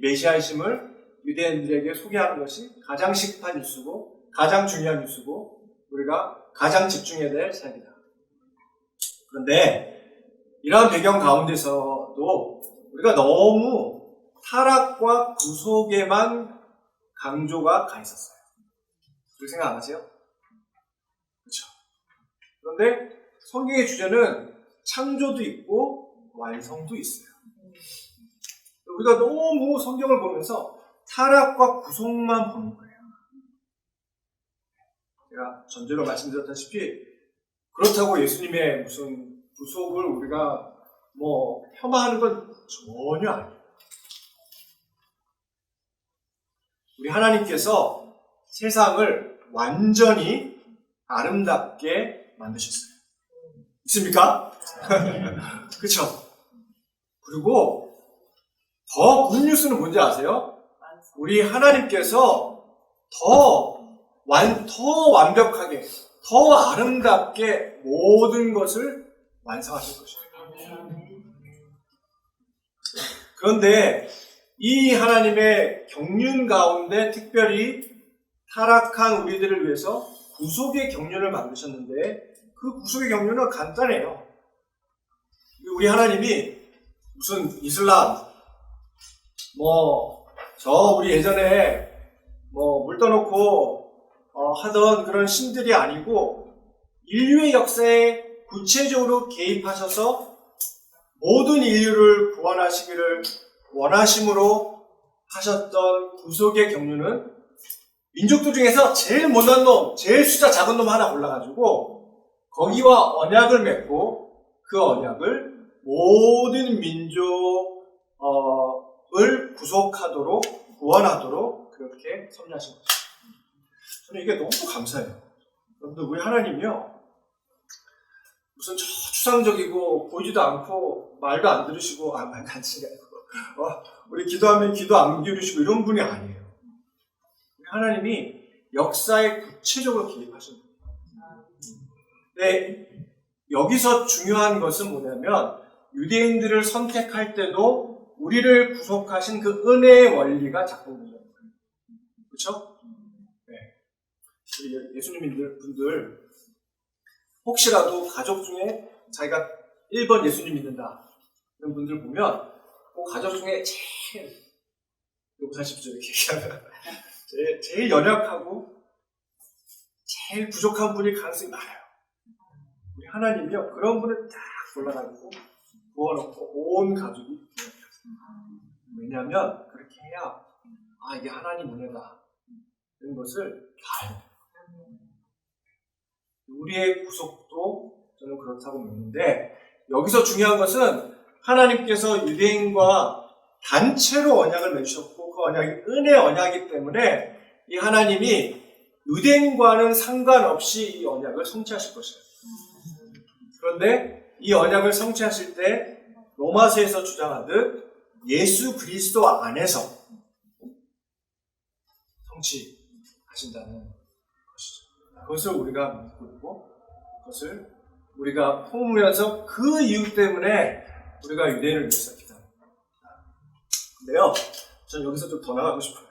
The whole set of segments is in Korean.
메시아이심을 유대인들에게 소개하는 것이 가장 시급한 뉴스고 가장 중요한 뉴스고 우리가 가장 집중해야 될 사역이다. 그런데 이러한 배경 가운데서도 우리가 너무 타락과 구속에만 강조가 가 있었어요. 그렇게 생각 안 하세요? 그렇죠. 그런데 성경의 주제는 창조도 있고 완성도 있어요. 우리가 너무 성경을 보면서 타락과 구속만 보는 거예요. 제가 전제로 말씀드렸다시피 그렇다고 예수님의 무슨 구속을 우리가 폄하하는 건 전혀 아니에요. 우리 하나님께서 세상을 완전히 아름답게 만드셨어요. 있습니까? 그렇죠? 그리고 더 굿뉴스는 뭔지 아세요? 우리 하나님께서 더 완벽하게, 더 아름답게 모든 것을 완성하실 것입니다. 그런데 이 하나님의 경륜 가운데 특별히 타락한 우리들을 위해서 구속의 경륜을 만드셨는데 그 구속의 경륜은 간단해요. 우리 하나님이 무슨 이슬람, 우리 예전에 물 떠놓고 하던 그런 신들이 아니고 인류의 역사에 구체적으로 개입하셔서 모든 인류를 구원하시기를 원하심으로 하셨던 구속의 경륜은 민족들 중에서 제일 못난 놈, 제일 숫자 작은 놈 하나 골라가지고 거기와 언약을 맺고 그 언약을 모든 민족을 구속하도록 구원하도록 그렇게 섭리하신 거죠. 저는 이게 너무 감사해요. 여러분들 우리 하나님이요 무슨 추상적이고 보이지도 않고 말도 안 들으시고 말도 안 치게 아니고 우리 기도하면 기도 안 기울이시고 이런 분이 아니에요. 우리 하나님이 역사에 구체적으로 개입하신 분이에요. 근데 여기서 중요한 것은 뭐냐면 유대인들을 선택할 때도 우리를 구속하신 그 은혜의 원리가 작동되는 거예요. 그렇죠? 네. 우리 예수님 분들 혹시라도 가족 중에 자기가 1번 예수님 믿는다 이런 분들 보면 그 가족 중에 제일 요거 사십시오 이렇게 얘기하면 제일 연약하고 제일 부족한 분이 가능성이 많아요. 우리 하나님이요 그런 분을 딱 골라가지고 부어놓고 온 가족이 구원받았습니다. 왜냐하면 그렇게 해야 이게 하나님 은혜다 이런 것을 봐요. 우리의 구속도 저는 그렇다고 믿는데 여기서 중요한 것은 하나님께서 유대인과 단체로 언약을 맺으셨고 그 언약이 은혜의 언약이기 때문에 이 하나님이 유대인과는 상관없이 이 언약을 성취하실 것이에요. 그런데 이 언약을 성취하실 때 로마서에서 주장하듯 예수 그리스도 안에서 성취하신다는 것이죠. 그것을 우리가 믿고 있고 그것을 우리가 품으면서 그 이유 때문에 우리가 유대인을 위해서 기도합니다. 근데요, 저는 여기서 좀 더 나가고 싶어요.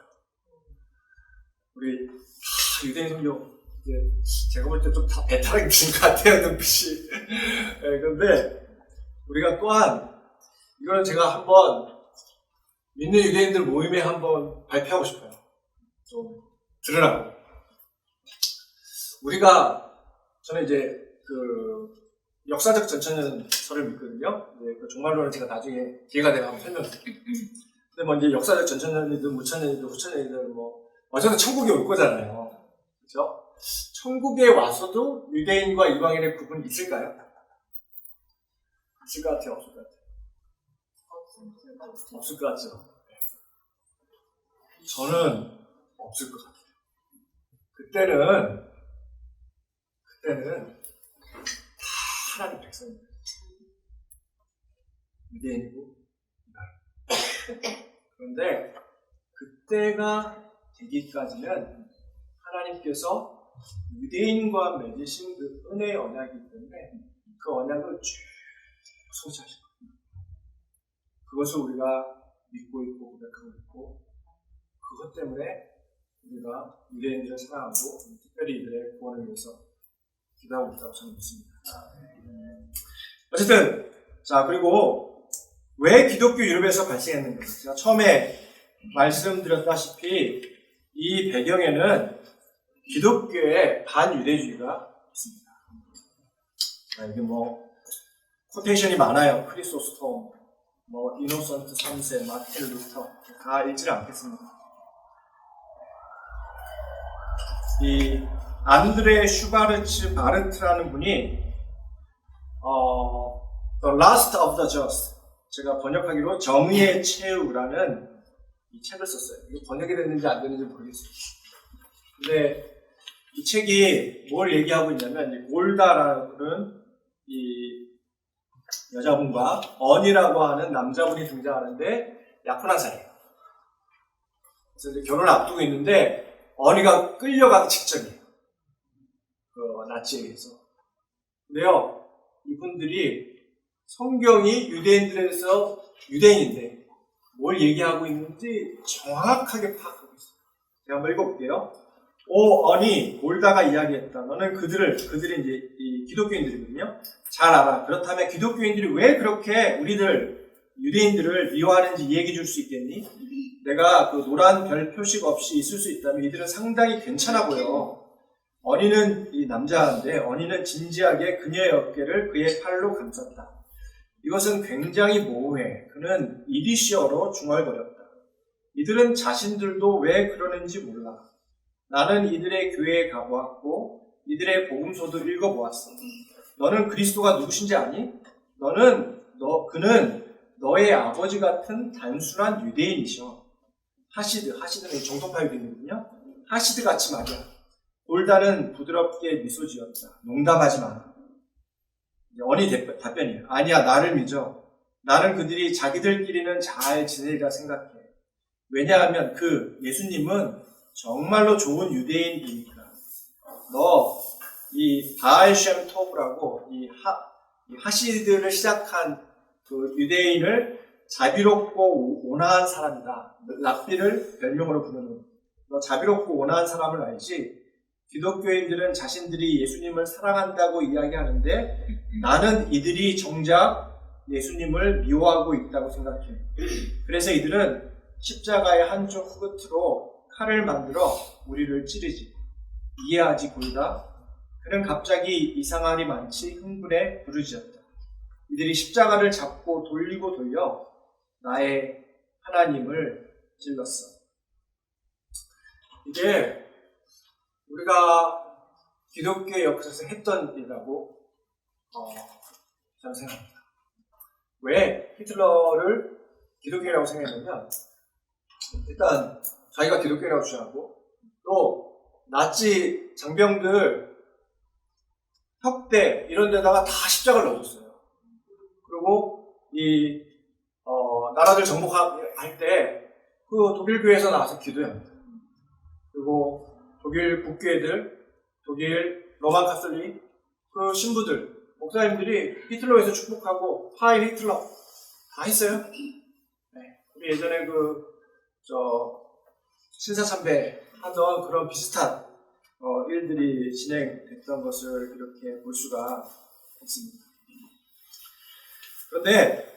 우리 유대인 성경 이제 제가 볼 때 좀 다 배타락이 된 것 같아요, 눈빛이. 네, 그런데 우리가 또한 이거는 제가 한번 믿는 유대인들 모임에 한번 발표하고 싶어요. 좀 들으라고. 저는 이제 그 역사적 전천년설을 믿거든요. 그 종말론은 제가 나중에 기회가 되면 한번 설명드릴게요. 근데 이제 역사적 전천년이든 무천년이든 후천년이든 어쨌든 천국에 올 거잖아요. 그렇죠? 천국에 와서도 유대인과 이방인의 구분이 있을까요? 있을 것 같아요? 없을 것 같아요? 없을 것 같죠? 저는 없을 것 같아요. 그때는 다 하나님 백성입니다. 유대인이고 그런데 그때가 되기까지는 하나님께서 유대인과 맺으신 그 은혜의 언약이기 때문에 그 언약을 쭉 성취하실 겁니다. 그것을 우리가 믿고 있고 고백하고 있고 그것 때문에 우리가 유대인들을 사랑하고 특별히 이들의 구원을 위해서 기도하고 있다고 저는 믿습니다. 어쨌든 자 그리고 왜 기독교 유럽에서 발생했는가? 제가 처음에 말씀드렸다시피 이 배경에는 기독교의 반유대주의가 있습니다. 이게 코테이션이 많아요. 크리소스톰, 이노선트 3세, 마틴 루터 다 읽지를 않겠습니다. 이 안드레 슈바르츠 바르트라는 분이 The Last of the Just 제가 번역하기로 정의의 최후라는 이 책을 썼어요. 이거 번역이 됐는지 안 됐는지 모르겠어요. 근데 이 책이 뭘 얘기하고 있냐면 이 골다라는 이 여자분과 언이라고 하는 남자분이 등장하는데 약혼한 사이예요. 그래서 이제 결혼을 앞두고 있는데 언이가 끌려가기 직전이에요. 그 나치에 의해서. 근데요, 이분들이 성경이 유대인들에서 유대인인데 뭘 얘기하고 있는지 정확하게 파악하고 있어요. 제가 한번 읽어볼게요. 오 언이 골다가 이야기했다. 너는 그들이 이제 이 기독교인들이거든요. 잘 알아. 그렇다면 기독교인들이 왜 그렇게 우리들 유대인들을 미워하는지 얘기해 줄 수 있겠니? 내가 그 노란 별 표식 없이 있을 수 있다면 이들은 상당히 괜찮아 보여. 언니는 이 남자인데 언니는 진지하게 그녀의 어깨를 그의 팔로 감쌌다. 이것은 굉장히 모호해. 그는 이디시어로 중얼거렸다. 이들은 자신들도 왜 그러는지 몰라. 나는 이들의 교회에 가보았고 이들의 복음서도 읽어보았어. 너는 그리스도가 누구신지 아니? 그는 너의 아버지 같은 단순한 유대인이셔. 하시드는 정통파 유대인이거든요. 하시드 같이 말이야. 골다는 부드럽게 미소 지었다. 농담하지 마. 언니 답변이야. 아니야, 나를 믿어. 나는 그들이 자기들끼리는 잘 지내리라 생각해. 왜냐하면 예수님은 정말로 좋은 유대인이니까. 이 바알셴 토브라고 이 하시드를 시작한 그 유대인을 자비롭고 온화한 사람이다. 랍비를 별명으로 부르는. 너 자비롭고 온화한 사람을 알지? 기독교인들은 자신들이 예수님을 사랑한다고 이야기하는데 나는 이들이 정작 예수님을 미워하고 있다고 생각해. 그래서 이들은 십자가의 한쪽 후끝으로 칼을 만들어 우리를 찌르지. 이해하지 골다. 그는 갑자기 이상하리 많지 흥분해 부르짖었다. 이들이 십자가를 잡고 돌리고 돌려 나의 하나님을 찔렀어. 이게 우리가 기독교의 역사에서 했던 일이라고 저는 생각합니다. 왜 히틀러를 기독교라고 생각했냐면 일단 자기가 기독교라고 주장하고 또 나치 장병들 협대 이런 데다가 다 십자가를 넣어줬어요. 그리고 나라들 정복할 때 그 독일 교회에서 나와서 기도합니다. 그리고 독일 국교회들, 독일 로만 카톨릭 그 신부들, 목사님들이 히틀러에서 축복하고 하일 히틀러 다 했어요. 네. 우리 예전에 신사참배 하던 그런 비슷한 일들이 진행됐던 것을 이렇게 볼 수가 있습니다. 그런데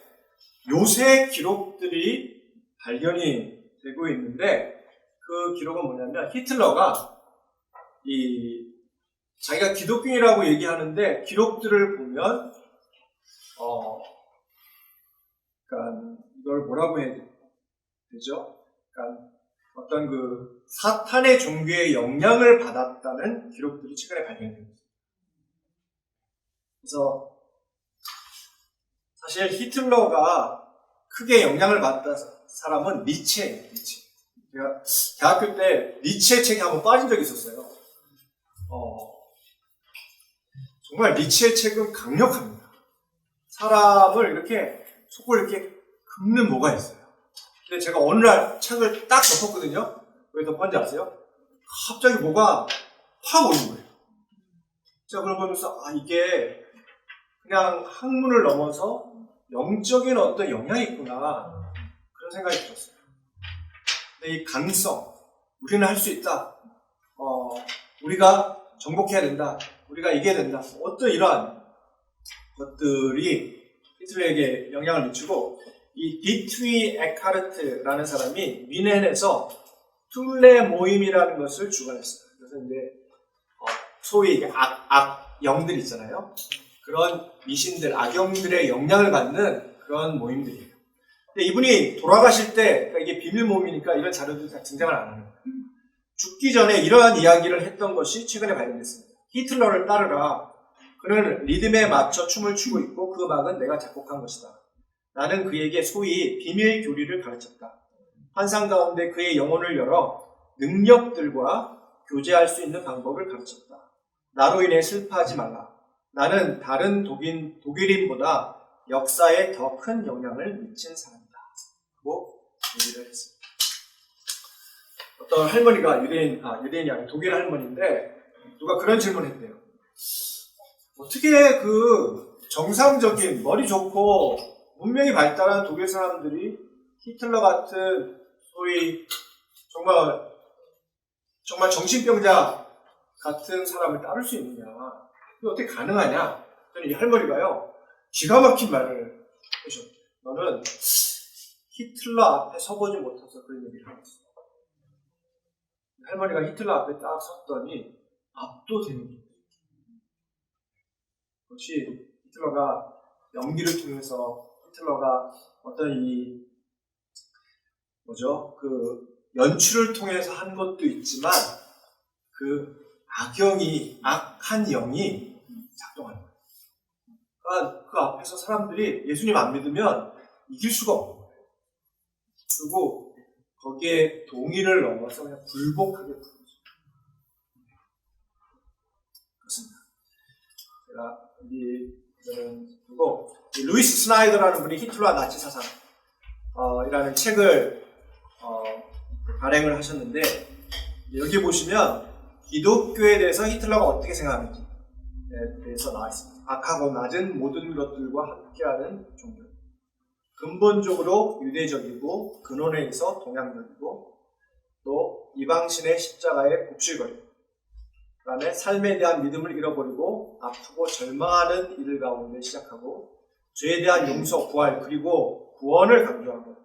요새 기록들이 발견이 되고 있는데 그 기록은 뭐냐면 히틀러가 자기가 기독교인이라고 얘기하는데 기록들을 보면 그러니까 이걸 뭐라고 해야 되죠? 그러니까 어떤 그 사탄의 종교에 영향을 받았다는 기록들이 최근에 발견됩니다. 그래서 사실 히틀러가 크게 영향을 받았던 사람은 니체예요. 제가 대학교 때 니체 책에 한번 빠진 적이 있었어요. 정말 니체의 책은 강력합니다. 사람을 이렇게 속을 이렇게 긁는 뭐가 있어요. 근데 제가 어느 날 책을 딱 덮었거든요. 왜 덮었는지 아세요? 갑자기 뭐가 확 오는 거예요. 제가 그걸 보면서 이게 그냥 학문을 넘어서 영적인 어떤 영향이 있구나 그런 생각이 들었어요. 근데 이 가능성, 우리는 할 수 있다. 우리가 정복해야 된다. 우리가 이겨야 된다. 어떤 이러한 것들이 히틀러에게 영향을 미치고, 이 디트위 에카르트라는 사람이 뮌헨에서 툴레 모임이라는 것을 주관했어요. 그래서 이제 소위 영들 있잖아요. 그런 미신들, 악영들의 영향을 받는 그런 모임들이에요. 근데 이분이 돌아가실 때, 그러니까 이게 비밀 모임이니까 이런 자료들이 다 등장을 안 하는 거예요. 죽기 전에 이러한 이야기를 했던 것이 최근에 발견됐습니다. 히틀러를 따르라. 그는 리듬에 맞춰 춤을 추고 있고 그 음악은 내가 작곡한 것이다. 나는 그에게 소위 비밀 교리를 가르쳤다. 환상 가운데 그의 영혼을 열어 능력들과 교제할 수 있는 방법을 가르쳤다. 나로 인해 슬퍼하지 말라. 나는 다른 독일인보다 역사에 더 큰 영향을 미친 사람이다. 라고 얘기를 했습니다. 어떤 할머니가 유대인이 아니라 독일 할머니인데 누가 그런 질문을 했대요. 어떻게 그 정상적인 머리 좋고 문명이 발달한 독일 사람들이 히틀러 같은 소위 정말 정신병자 같은 사람을 따를 수 있느냐? 그게 어떻게 가능하냐? 저는 이 할머니가요, 기가 막힌 말을 하셨어요. 너는 히틀러 앞에 서보지 못해서 그런 얘기를 하고 있어. 할머니가 히틀러 앞에 딱 섰더니 압도되는 거예요. 그것이 히틀러가 연기를 통해서 히틀러가 어떤 그 연출을 통해서 한 것도 있지만 그 악한 영이 작동하는 거예요. 그러니까 그 앞에서 사람들이 예수님 안 믿으면 이길 수가 없는 거예요. 그리고 거기에 동의를 넘어서 그냥 불복하게 부르죠. 그렇습니다. 제가 그리고 루이스 스나이더라는 분이 히틀러와 나치 사상 이라는 책을 발행을 하셨는데, 여기 보시면 기독교에 대해서 히틀러가 어떻게 생각하는지에 대해서 나와 있습니다. 악하고 낮은 모든 것들과 함께하는 종교. 근본적으로 유대적이고 근원에서 동양적이고 또 이방신의 십자가에 굽실거리고, 그 다음에 삶에 대한 믿음을 잃어버리고 아프고 절망하는 일을 가운데 시작하고 죄에 대한 용서, 부활, 그리고 구원을 강조하고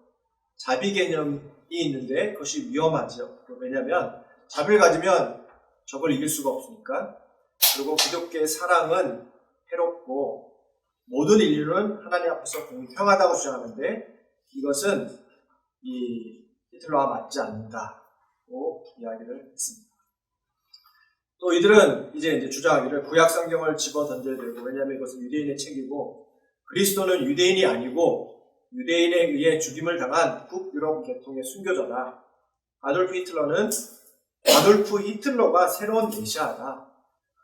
자비 개념이 있는데 그것이 위험하죠. 왜냐하면 자비를 가지면 적을 이길 수가 없으니까. 그리고 기독교의 사랑은 해롭고 모든 인류는 하나님 앞에서 공평하다고 주장하는데 이것은 이 히틀러와 맞지 않는다고 이야기를 했습니다. 또 이들은 이제 주장하기를 구약 성경을 집어 던져야 되고, 왜냐하면 이것은 유대인의 책이고 그리스도는 유대인이 아니고 유대인에 의해 죽임을 당한 북유럽 계통의 순교자다. 아돌프 히틀러가 새로운 메시아다.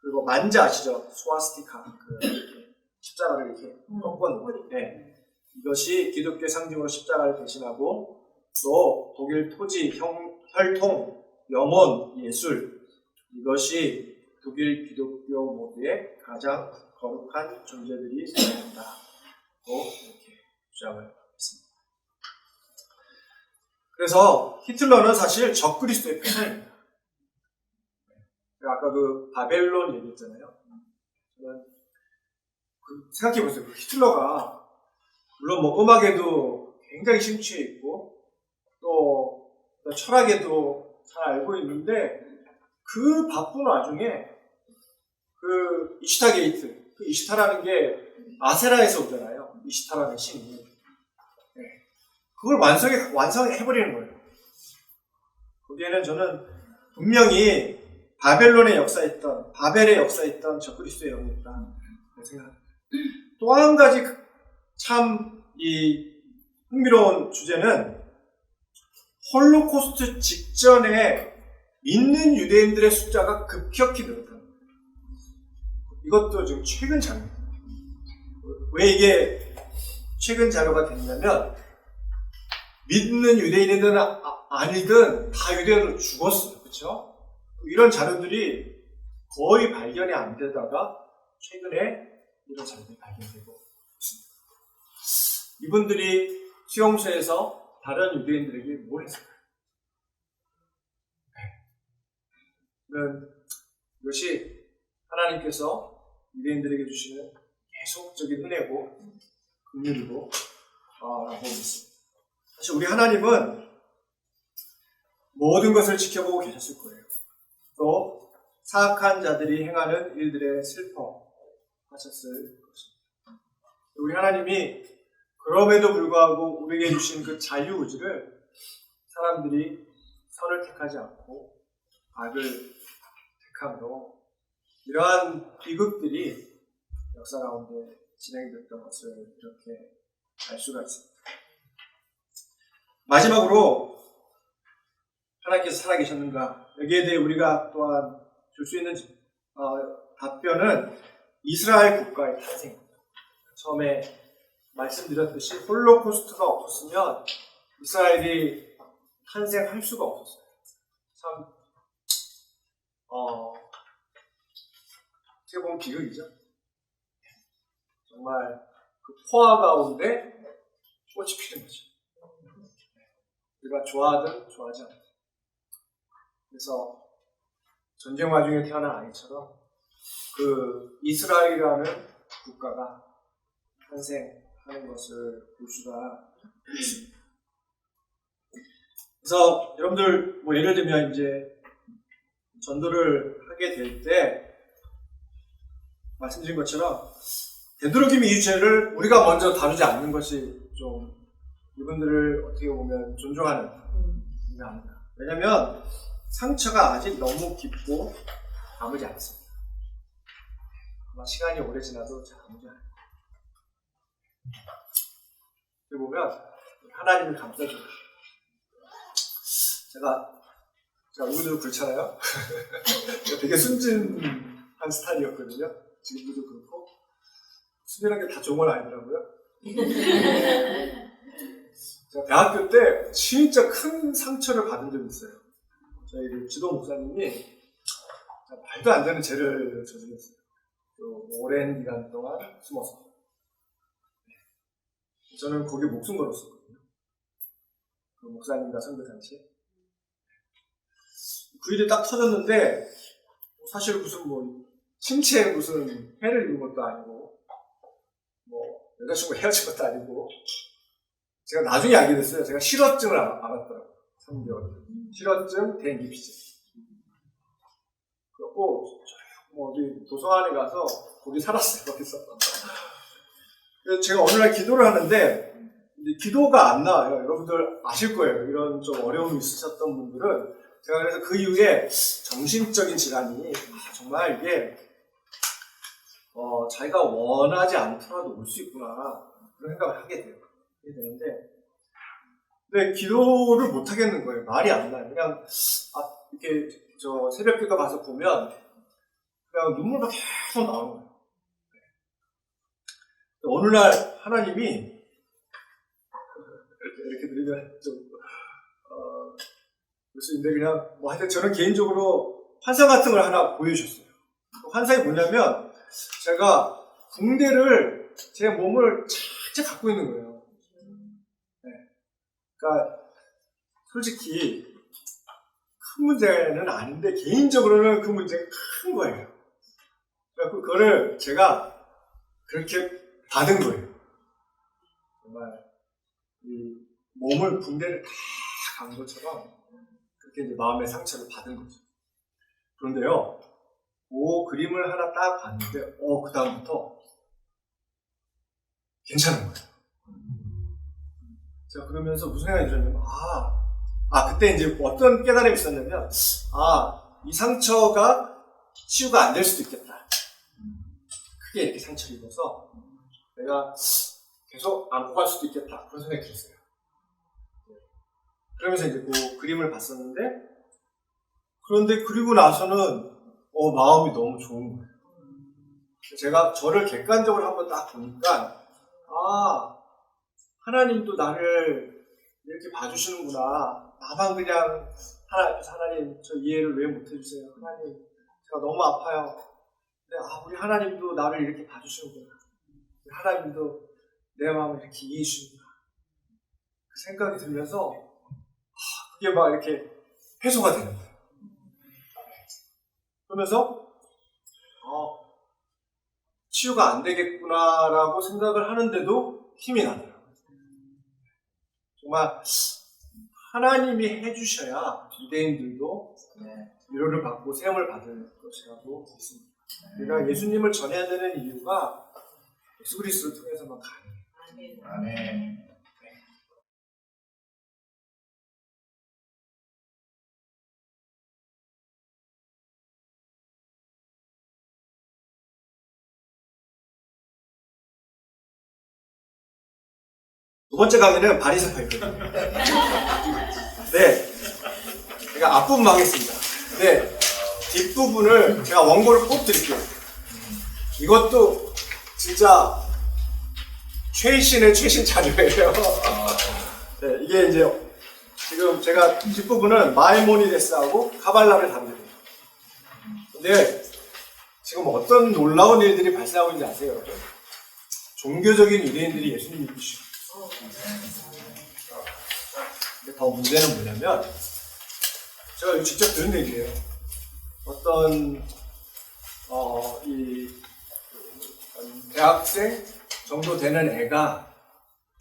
그리고 만자 아시죠? 스와스티카, 십자가를 이렇게 꺾어놓은. 네. 이것이 기독교의 상징으로 십자가를 대신하고 또 독일 토지, 혈통, 영혼, 예술, 이것이 독일 기독교 모두의 가장 거룩한 존재들이 되어야 한다고 이렇게 주장을 했습니다. 그래서 히틀러는 사실 적그리스도의 표상입니다. 아까 그 바벨론 얘기했잖아요. 저는 생각해보세요. 히틀러가 물론 뭐 음악에도 굉장히 심취해 있고 또 철학에도 잘 알고 있는데 그 바쁜 와중에 그 이시타 게이트, 그 이시타라는 게 아세라에서 오잖아요. 이시타라는 신이. 네. 그걸 완성해버리는 거예요. 거기에는 저는 분명히 바벨의 역사에 있던 적그리스도의 영이 있다 생각합니다. 또 한 가지 참 흥미로운 주제는 홀로코스트 직전에 믿는 유대인들의 숫자가 급격히 늘었다는 거예요. 이것도 지금 최근 자료입니다. 왜 이게 최근 자료가 됐냐면 믿는 유대인이든 아니든 다 유대인으로 죽었어요. 그렇죠? 이런 자료들이 거의 발견이 안 되다가 최근에 이런 자료들이 발견되고 있습니다. 이분들이 수용소에서 다른 유대인들에게 뭘 했을까요? 이것이 하나님께서 유대인들에게 주시는 계속적인 은혜고 긍휼이고 라고 믿습니다. 사실 우리 하나님은 모든 것을 지켜보고 계셨을 거예요. 또 사악한 자들이 행하는 일들에 슬퍼하셨을 것입니다. 우리 하나님이 그럼에도 불구하고 우리에게 주신 그 자유의지를 사람들이 선을 택하지 않고 악을 택함으로 이러한 비극들이 역사 가운데 진행됐던 것을 이렇게 알 수가 있습니다. 마지막으로 하나님께서 살아계셨는가? 여기에 대해 우리가 또한 줄 수 있는 답변은 이스라엘 국가의 탄생입니다. 처음에 말씀드렸듯이 홀로코스트가 없었으면 이스라엘이 탄생할 수가 없었어요. 참 어떻게 보면 비극이죠. 정말 그 포화 가운데 꽃이 피는 거죠. 우리가 좋아하든 좋아하지 않든. 그래서 전쟁 와중에 태어난 아이처럼 그 이스라엘이라는 국가가 탄생하는 것을 볼 수가 있습니다. 그래서 여러분들 뭐 예를 들면 이제 전도를 하게 될 때 말씀드린 것처럼 되도록이면 이 죄를 우리가 먼저 다루지 않는 것이 좀 이분들을 어떻게 보면 존중하는 일이 아닌가. 왜냐하면 상처가 아직 너무 깊고 아무지 않습니다. 아마 시간이 오래 지나도 잘 아무지 않아요. 여기 보면 하나님을 감싸줘요. 제가 얼굴도 그렇잖아요. 되게 순진한 스타일이었거든요. 지금도 그렇고 순진한 게 다 좋은 건 아니더라고요. 제가 대학교 때 진짜 큰 상처를 받은 적이 있어요. 저희 지도 목사님이 말도 안 되는 죄를 저질렀어요. 오랜 기간 동안 숨어서. 저는 거기에 목숨 걸었었거든요. 그 목사님과 선교단체. 그 일이 딱 터졌는데 사실 무슨 뭐 신체에 무슨 해를 입은 것도 아니고 뭐 여자친구가 헤어진 것도 아니고 제가 나중에 알게 됐어요. 제가 실어증을 알았더라고요. 3개월. 실어증, 대인기피증. 그래갖고 뭐 어디 도서관에 가서 거기 살았어요. 거기서. 그래서 제가 어느 날 기도를 하는데 기도가 안 나와요. 여러분들 아실 거예요. 이런 좀 어려움이 있으셨던 분들은 제가 그래서 그 이후에 정신적인 질환이 정말 이게 자기가 원하지 않더라도 올 수 있구나 그런 생각을 하게 돼요. 하게 되는데 근데 기도를 못 하겠는 거예요. 말이 안 나요. 그냥 이렇게 저 새벽기도 가서 보면 그냥 눈물만 계속 나오는 거예요. 어느 날 하나님이 이렇게 들으면 좀 그럴 수 있는데 그냥 뭐 하여튼 저는 개인적으로 환상 같은 걸 하나 보여주셨어요. 그 환상이 뭐냐면 제가 붕대를 제 몸을 착착 갖고 있는 거예요. 네. 그러니까 솔직히 큰 문제는 아닌데 개인적으로는 그 문제가 큰 거예요. 그래서 그거를 제가 그렇게 받은 거예요. 정말 이 몸을 붕대를 다 간 것처럼 그렇게 이제 마음의 상처를 받은 거죠. 그런데요, 그 그림을 하나 딱 봤는데, 그 다음부터 괜찮은 거예요. 제가 그러면서 무슨 생각이 들었냐면, 그때 이제 어떤 깨달음이 있었냐면, 이 상처가 치유가 안 될 수도 있겠다. 크게 이렇게 상처를 입어서 내가 계속 안고 갈 수도 있겠다. 그런 생각이 들었어요. 그러면서 이제 그 그림을 봤었는데, 그런데 그리고 나서는 마음이 너무 좋은 거예요. 제가 저를 객관적으로 한번 딱 보니까 하나님도 나를 이렇게 봐주시는구나. 나만 그냥 하나님 저 이해를 왜 못해주세요. 하나님 제가 너무 아파요. 근데 우리 하나님도 나를 이렇게 봐주시는구나. 하나님도 내 마음을 이렇게 이해해 주시는구나. 생각이 들면서 그게 막 이렇게 해소가 되는 거예요. 그러면서 치유가 안 되겠구나라고 생각을 하는데도 힘이 나더라고요. 정말 하나님이 해주셔야 유대인들도 위로를 받고 세움을 받을 것이라고 믿습니다. 우리가 예수님을 전해야 되는 이유가 예수 그리스도를 통해서만 가능해요. 아멘. 두 번째 강의는 바리새파였거든요. 네, 제가 앞부분 하겠습니다. 네, 뒷부분을 제가 원고를 꼭 드릴게요. 이것도 진짜 최신의 최신 자료예요. 네, 이게 이제 지금 제가 뒷부분은 마이모니데스하고 카발라를 다루거든요. 근데 지금 어떤 놀라운 일들이 발생하고 있는지 아세요, 여러분? 종교적인 유대인들이 예수님 믿으시고. 근데 더 문제는 뭐냐면, 제가 이거 직접 들은 얘기예요. 어떤 이 대학생 정도 되는 애가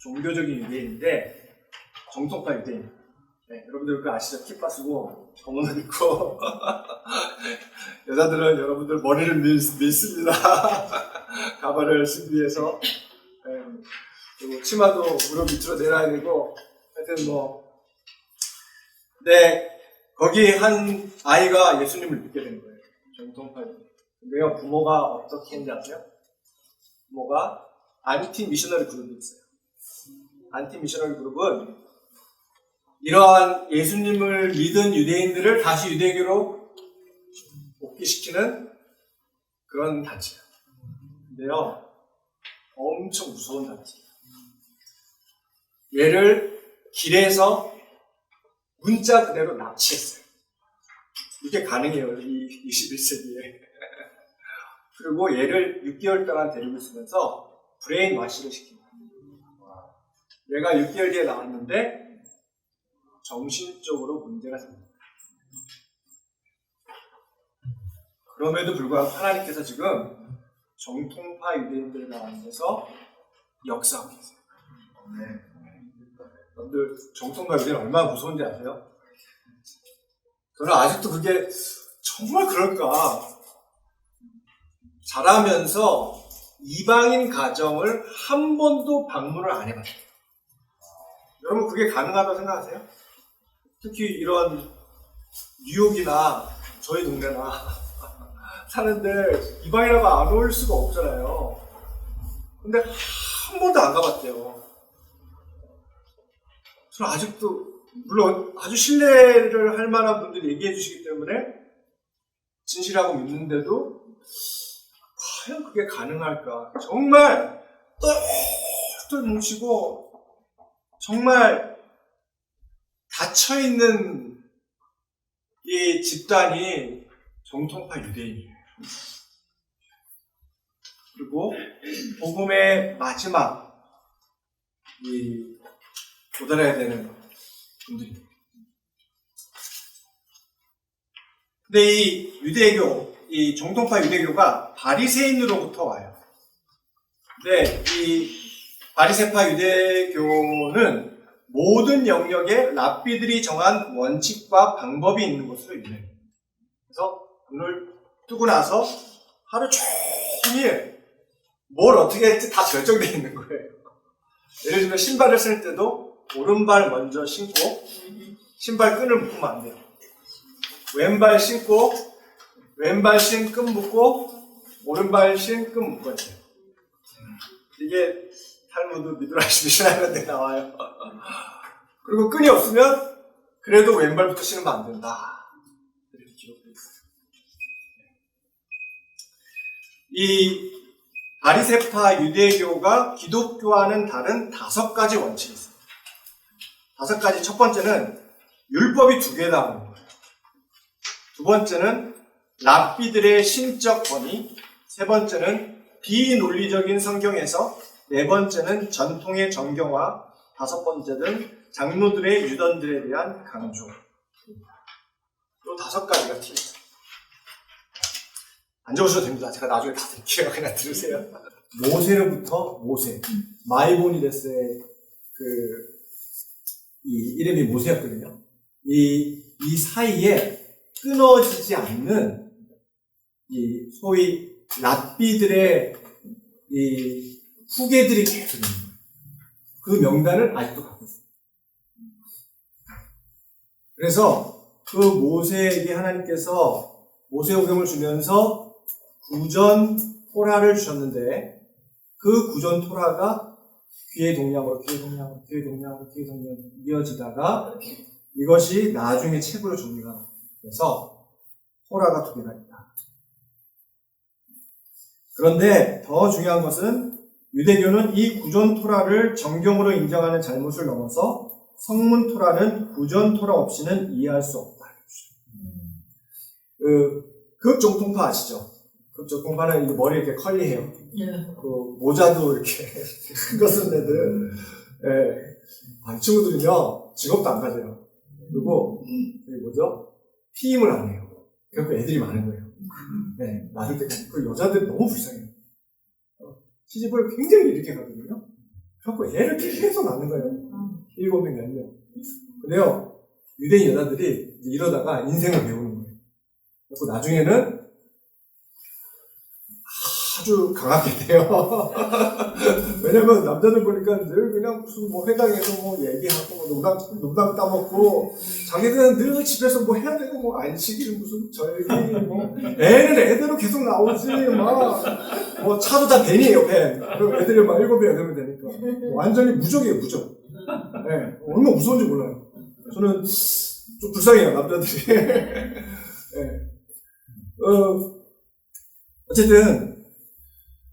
종교적인 유대인인데 정통파 유대인. 네, 여러분들 그거 아시죠? 키파 쓰고 검은 옷 입고 여자들은 여러분들 머리를 밀습니다. 가발을 신비해서 그리고 치마도 무릎 밑으로 내려야 되고 하여튼 네, 거기 한 아이가 예수님을 믿게 된 거예요. 정통파 유대인. 근데요, 부모가 어떻게 했는지 아세요? 부모가 안티 미셔너리 그룹이 있어요. 안티 미셔너리 그룹은 이러한 예수님을 믿은 유대인들을 다시 유대교로 복귀시키는 그런 단체예요. 근데요, 엄청 무서운 단체예요. 얘를 길에서 문자 그대로 납치했어요. 이게 가능해요, 이 21세기에. 그리고 얘를 6개월 동안 데리고 있으면서 브레인 와시를 시킵니다. 얘가 6개월 뒤에 나왔는데 정신적으로 문제가 생깁니다. 그럼에도 불구하고 하나님께서 지금 정통파 유대인들을 가운데서 역사하고 계세요. 여러분들 정통파 유대인 얼마나 무서운지 아세요? 저는 아직도 그게 정말 그럴까? 자라면서 이방인 가정을 한 번도 방문을 안 해봤어요. 여러분 그게 가능하다고 생각하세요? 특히 이런 뉴욕이나 저희 동네나 사는데 이방이라고 안 올 수가 없잖아요. 근데 한 번도 안 가봤대요. 저는 아직도 물론 아주 신뢰를 할 만한 분들이 얘기해 주시기 때문에 진실하고 믿는데도 과연 그게 가능할까? 정말 똘똘 뭉치고 정말 닫혀있는 이 집단이 정통파 유대인이에요. 그리고 복음의 마지막 도달해야 되는 분들입니다. 근데 이 유대교, 이 정통파 유대교가 바리새인으로부터 와요. 근데 이 바리새파 유대교는 모든 영역에 랍비들이 정한 원칙과 방법이 있는 것으로 유명해요. 그래서 눈을 뜨고 나서 하루 종일 뭘 어떻게 할지 다 결정되어 있는 거예요. 예를 들면 신발을 신을 때도 오른발 먼저 신고 신발 끈을 묶으면 안 돼요. 왼발 신고 왼발 신 끈 묶고 오른발 신 끈 묶어야 돼요. 이게 탈무드 미드라시 미시나이라는 데 나와요. 그리고 끈이 없으면 그래도 왼발부터 신으면 안 된다. 이렇게 기록되어 있어요. 이 바리새파 유대교가 기독교와는 다른 5가지 원칙이 있습니다. 5가지. 첫 번째는 율법이 2개 나오는 거예요. 두 번째는 랍비들의 신적 권위, 세 번째는 비논리적인 성경에서, 네 번째는 전통의 정경화, 다섯 번째는 장로들의 유던들에 대한 강조. 요 5가지가 팁입니다. 안 적으셔도 됩니다. 제가 나중에 다 드릴게요. 그냥 들으세요. 모세로부터 모세. 마이보니데스의 이 이름이 모세였거든요. 이 사이에 끊어지지 않는 이 소위 랍비들의 이 후계들이 계속 있는 거예요. 그 명단을 아직도 갖고 있어요. 그래서 그 모세에게 하나님께서 모세오경을 주면서 구전 토라를 주셨는데 그 구전 토라가 귀의 동량으로 이어지다가 이것이 나중에 책으로 정리가 돼서 토라가 2개가 있다. 그런데 더 중요한 것은 유대교는 이 구전 토라를 정경으로 인정하는 잘못을 넘어서 성문 토라는 구전 토라 없이는 이해할 수 없다. 극정통파 아시죠? 극정통파는 머리 이렇게 컬리해요. 그 모자도 이렇게 큰 거 쓴 애들. 이 친구들은요 직업도 안 가져요. 그리고 피임을 안 해요. 그래서 애들이 많은 거예요. 낳을 때 그 여자들이 너무 불쌍해요. 시집을 굉장히 이렇게 가거든요. 그래서 애를 계속 낳는 거예요. 7명, 10명. 근데요, 유대인 여자들이 이러다가 인생을 배우는 거예요. 그래서 나중에는 아주 강하게 돼요. 왜냐면 남자들 보니까 늘 그냥 무슨 회당에서 얘기하고 농담 따먹고 자기들은 늘 집에서 해야 되고 안식일 무슨 절기 애는 애대로 계속 나오지 차도 다 벤이에요 벤. 그럼 애들이 7명 8명 되니까 완전히 무적이에요 무적. 얼마나 무서운지 몰라요. 저는 좀 불쌍해요 남자들이. 어쨌든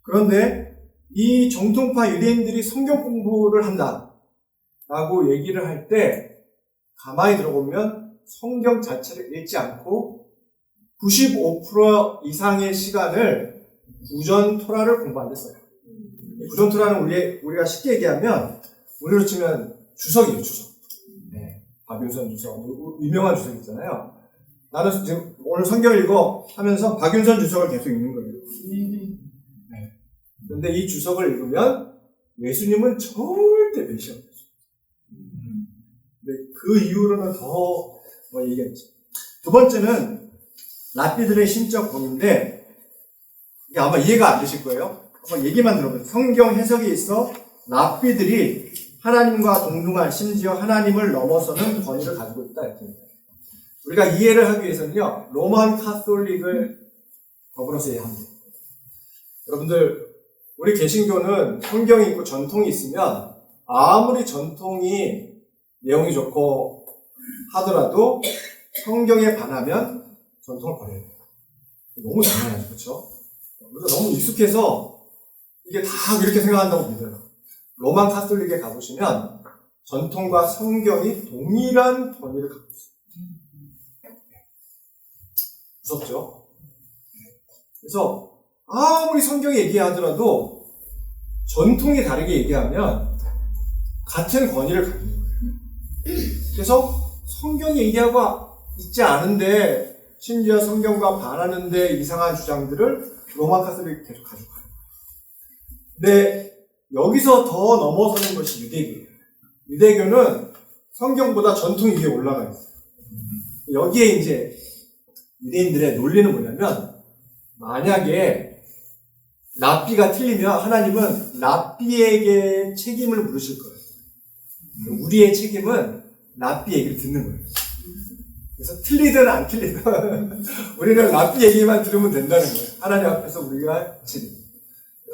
그런데 이 정통파 유대인들이 성경 공부를 한다라고 얘기를 할 때 가만히 들어보면 성경 자체를 읽지 않고 95% 이상의 시간을 구전 토라를 공부한다 써요. 구전 토라는 우리가 쉽게 얘기하면 우리로 치면 주석이에요, 주석. 박윤선 주석, 유명한 주석 있잖아요. 나는 지금 오늘 성경 읽어 하면서 박윤선 주석을 계속 읽는 거예요. 그런데 이 주석을 읽으면 예수님은 절대 배신 없어요. 근데 그 이후로는 더 얘기했죠. 2번째는 랍비들의 신적 권위인데 이게 아마 이해가 안 되실 거예요. 한번 얘기만 들어보세요. 성경 해석에 있어 랍비들이 하나님과 동등한 심지어 하나님을 넘어서는 권위를 가지고 있다. 이렇게. 우리가 이해를 하기 위해서는요. 로만 카톨릭을 더불어서 이해합니다. 여러분들 우리 개신교는 성경이 있고 전통이 있으면 아무리 전통이 내용이 좋고 하더라도 성경에 반하면 전통을 버려야 돼요. 너무 당연하죠. 그렇죠? 우리가 너무 익숙해서 이게 다 이렇게 생각한다고 믿어요. 로만 카톨릭에 가보시면 전통과 성경이 동일한 권위를 갖고 있어요. 무섭죠? 그래서 아무리 성경이 얘기하더라도 전통이 다르게 얘기하면 같은 권위를 갖는 거예요. 그래서 성경이 얘기하고 있지 않은데 심지어 성경과 반하는데 이상한 주장들을 로마 카톨릭이 계속 가지고 가요. 근데 여기서 더 넘어서는 것이 유대교예요. 유대교는 성경보다 전통 위에 올라가 있어요. 여기에 이제 유대인들의 논리는 뭐냐면 만약에 랍비가 틀리면 하나님은 랍비에게 책임을 물으실 거예요. 우리의 책임은 랍비 얘기를 듣는 거예요. 그래서 틀리든 안 틀리든 우리는 랍비 얘기만 들으면 된다는 거예요. 하나님 앞에서 우리가 책임.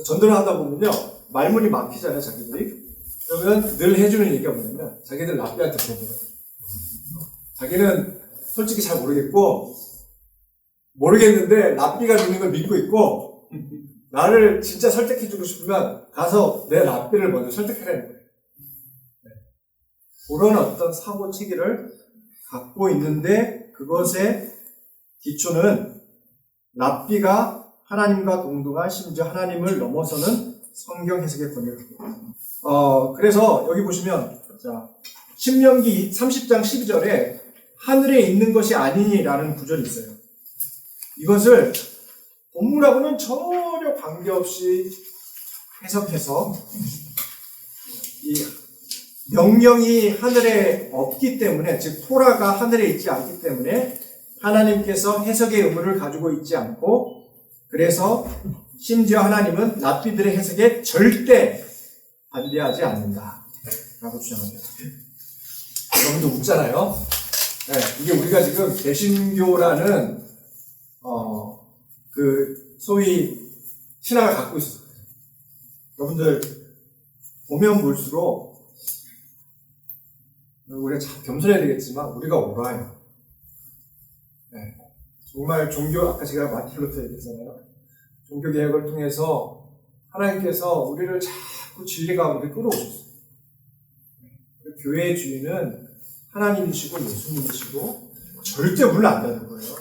전도를 하다 보면요. 말문이 막히잖아요, 자기들이. 그러면 늘 해주는 얘기가 뭐냐면 자기들 랍비한테 물어보래요. 자기는 솔직히 잘 모르겠는데 랍비가 주는 걸 믿고 있고 나를 진짜 설득해주고 싶으면 가서 내 랍비를 먼저 설득해라는 거예요. 그런 어떤 사고 체계를 갖고 있는데 그것의 기초는 랍비가 하나님과 동등한 심지어 하나님을 넘어서는 성경 해석의 권위를 갖고 있습니다. 그래서 여기 보시면 자 신명기 30장 12절에 하늘에 있는 것이 아니니라는 구절이 있어요. 이것을 본문하고는 전혀 관계없이 해석해서 이 명령이 하늘에 없기 때문에, 즉 토라가 하늘에 있지 않기 때문에 하나님께서 해석의 의무를 가지고 있지 않고, 그래서 심지어 하나님은 랍비들의 해석에 절대 반대하지 않는다 라고 주장합니다. 여러분도 웃잖아요. 네, 이게 우리가 지금 개신교라는 그 소위 신앙을 갖고 있어요. 여러분들 보면 볼수록 우리가 참 겸손해야 되겠지만 우리가 옳아요. 네, 정말 종교, 아까 제가 마틴 루터 얘기했잖아요. 종교 개혁을 통해서 하나님께서 우리를 자꾸 진리 가운데 끌어오셨어요. 교회의 주인은 하나님이시고 예수님이시고 절대 문을 안 닫을 거예요.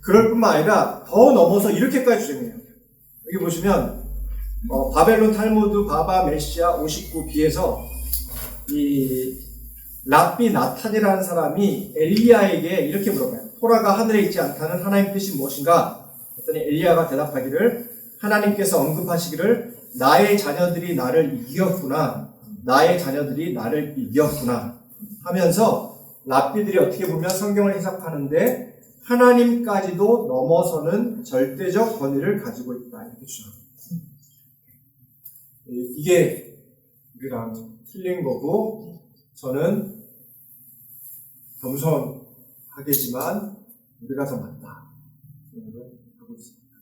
그럴 뿐만 아니라 더 넘어서 이렇게까지 주장해요. 여기 보시면 바벨론 탈무드 바바 메시아 59b에서 이 랍비 나탄이라는 사람이 엘리야에게 이렇게 물어봐요. 토라가 하늘에 있지 않다는 하나님 뜻이 무엇인가? 했더니 엘리야가 대답하기를, 하나님께서 언급하시기를 나의 자녀들이 나를 이겼구나, 나의 자녀들이 나를 이겼구나 하면서 랍비들이 어떻게 보면 성경을 해석하는데 하나님까지도 넘어서는 절대적 권위를 가지고 있다 이렇게 주장합니다. 이게 우리랑 틀린 거고, 저는 겸손하겠지만 우리가 더 맞다 생각을 하고 있습니다.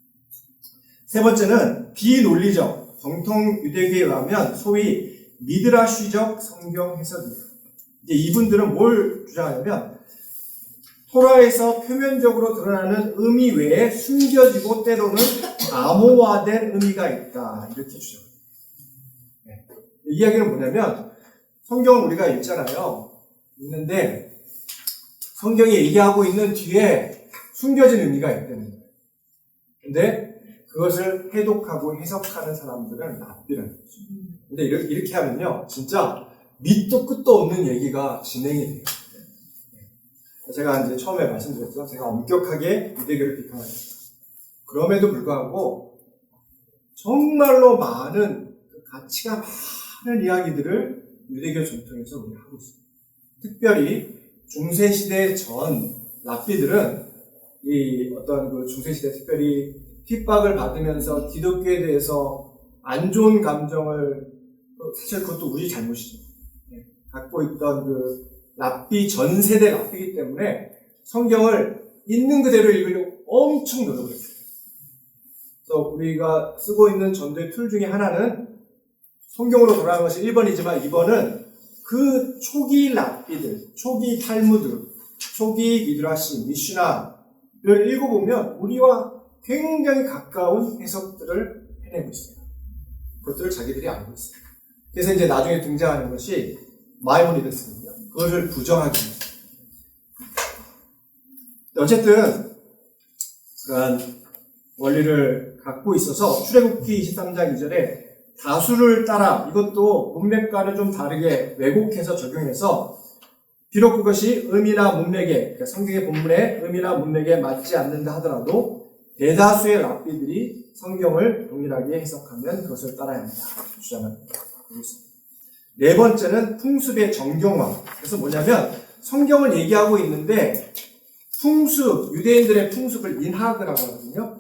세 번째는 비논리적 정통 유대교에 의하면 소위 미드라쉬적 성경 해석이에요. 이제 이분들은 뭘 주장하냐면 토라에서 표면적으로 드러나는 의미 외에 숨겨지고 때로는 암호화된 의미가 있다 이렇게 주장합니다. 네. 이 이야기는 뭐냐면 성경을 우리가 읽잖아요. 읽는데 성경이 얘기하고 있는 뒤에 숨겨진 의미가 있다는 거예요. 근데 그것을 해독하고 해석하는 사람들은 랍비라는 거죠. 근데 이렇게 하면요, 진짜 밑도 끝도 없는 얘기가 진행이 돼요. 제가 이제 처음에 말씀드렸죠. 제가 엄격하게 유대교를 비판합니다. 그럼에도 불구하고 정말로 많은 가치가 많은 이야기들을 유대교 전통에서 우리가 하고 있습니다. 특별히 중세시대 전 랍비들은 이 어떤 그 중세시대 특별히 핍박을 받으면서 기독교에 대해서 안 좋은 감정을, 사실 그것도 우리 잘못이죠. 갖고 있던 그 랍비, 전 세대 랍비이기 때문에 성경을 있는 그대로 읽으려고 엄청 노력을 했어요. 그래서 우리가 쓰고 있는 전도의 툴 중에 하나는 성경으로 돌아가는 것이 1번이지만 2번은 그 초기 랍비들, 초기 탈무드, 초기 미드라시, 미슈나를 읽어보면 우리와 굉장히 가까운 해석들을 해내고 있어요. 그것들을 자기들이 알고 있어요. 그래서 이제 나중에 등장하는 것이 마이모니데스거든요. 그것을 부정하기 위해서. 어쨌든 그러한 원리를 갖고 있어서 출애굽기 23장 2절에 다수를 따라, 이것도 문맥과는 좀 다르게 왜곡해서 적용해서 비록 그것이 의미나 문맥에, 그러니까 성경의 본문의 의미나 문맥에 맞지 않는다 하더라도 대다수의 랍비들이 성경을 동일하게 해석하면 그것을 따라야 한다 주장을 하고 있습니다. 네 번째는 풍습의 정경화. 그래서 뭐냐면 성경을 얘기하고 있는데 풍습, 유대인들의 풍습을 인하그라고 하거든요.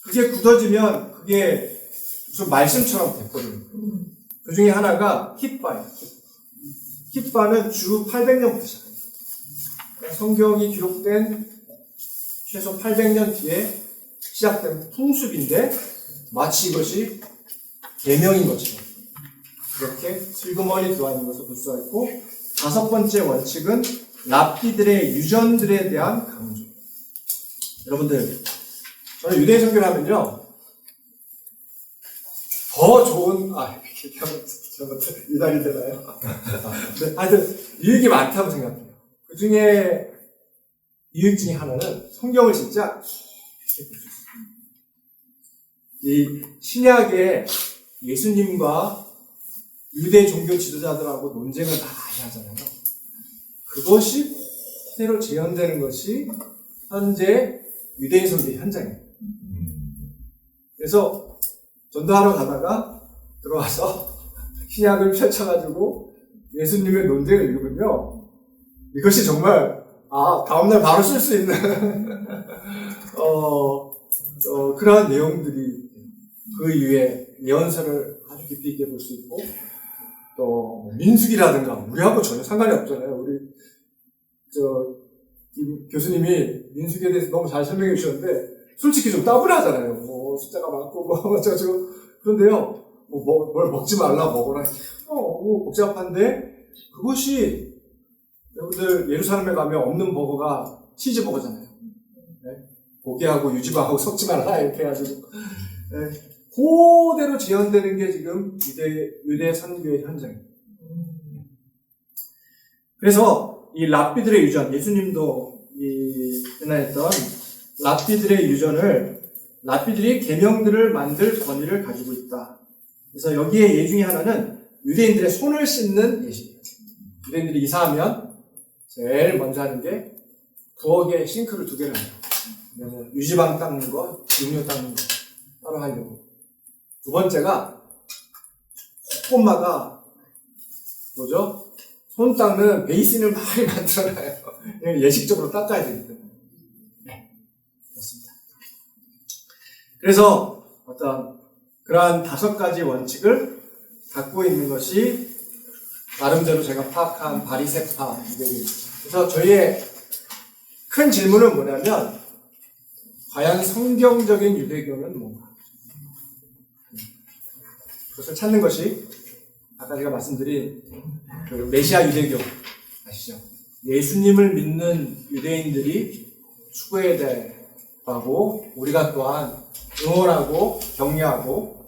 그게 굳어지면 그게 무슨 말씀처럼 됐거든요. 그 중에 하나가 킷바예요. 킷바는 주 800년부터 시작합니다. 성경이 기록된 최소 800년 뒤에 시작된 풍습인데 마치 이것이 계명인 것처럼 이렇게 슬그머니 들어와 있는 것을 볼 수가 있고, 다섯 번째 원칙은 랍비들의 유전들에 대한 강조. 여러분들, 저는 유대인 선교를 하면요, 더 좋은, 이렇게 하면 이달이 되나요? 네, 하여튼, 유익이 많다고 생각해요. 그 중에, 유익 중에 하나는 성경을 진짜 깊이 볼 수 있어요. 이 신약의 예수님과 유대 종교 지도자들하고 논쟁을 많이 하잖아요. 그것이 그대로 재현되는 것이 현재 유대인 선교의 현장이에요. 그래서 전도하러 가다가 들어와서 신약을 펼쳐가지고 예수님의 논쟁을 읽으면요, 이것이 정말 다음날 바로 쓸 수 있는 그러한 내용들이 그 이후에 예언서를 아주 깊이 있게 볼 수 있고, 또 민수기라든가 우리하고 전혀 상관이 없잖아요. 우리 이 교수님이 민수기에 대해서 너무 잘 설명해 주셨는데 솔직히 좀 따분하잖아요. 뭐 숫자가 많고 뭐 어쩌고. 그런데요, 뭘 먹지 말라 먹어라. 뭐 복잡한데 그것이 여러분들 예루살렘에 가면 없는 버거가 치즈버거잖아요. 네? 고기하고 유지방하고 섞지 말라 이렇게 해가지고. 네. 그대로 재현되는 게 지금 유대 선교의 현장이에요. 그래서 이 랍비들의 유전, 예수님도 전했던 랍비들의 유전을, 랍비들이 계명들을 만들 권위를 가지고 있다. 그래서 여기에 예 중에 하나는 유대인들의 손을 씻는 예시입니다. 유대인들이 이사하면 제일 먼저 하는 게 부엌에 싱크를 2개를 해요. 왜냐면 유지방 닦는 거, 육류 닦는 거 따로 하려고. 2번째가 곳곳마다 손 닦는 베이신을 많이 만들어놔요. 예식적으로 닦아야 되기 때문에. 네, 그렇습니다. 그래서 어떤 그러한 5가지 원칙을 갖고 있는 것이 나름대로 제가 파악한 바리새파 유대교입니다. 그래서 저희의 큰 질문은 뭐냐면, 과연 성경적인 유대교는 뭔가? 그것을 찾는 것이 아까 제가 말씀드린 그 메시아 유대교 아시죠? 예수님을 믿는 유대인들이 추구해야 되고 우리가 또한 응원하고 격려하고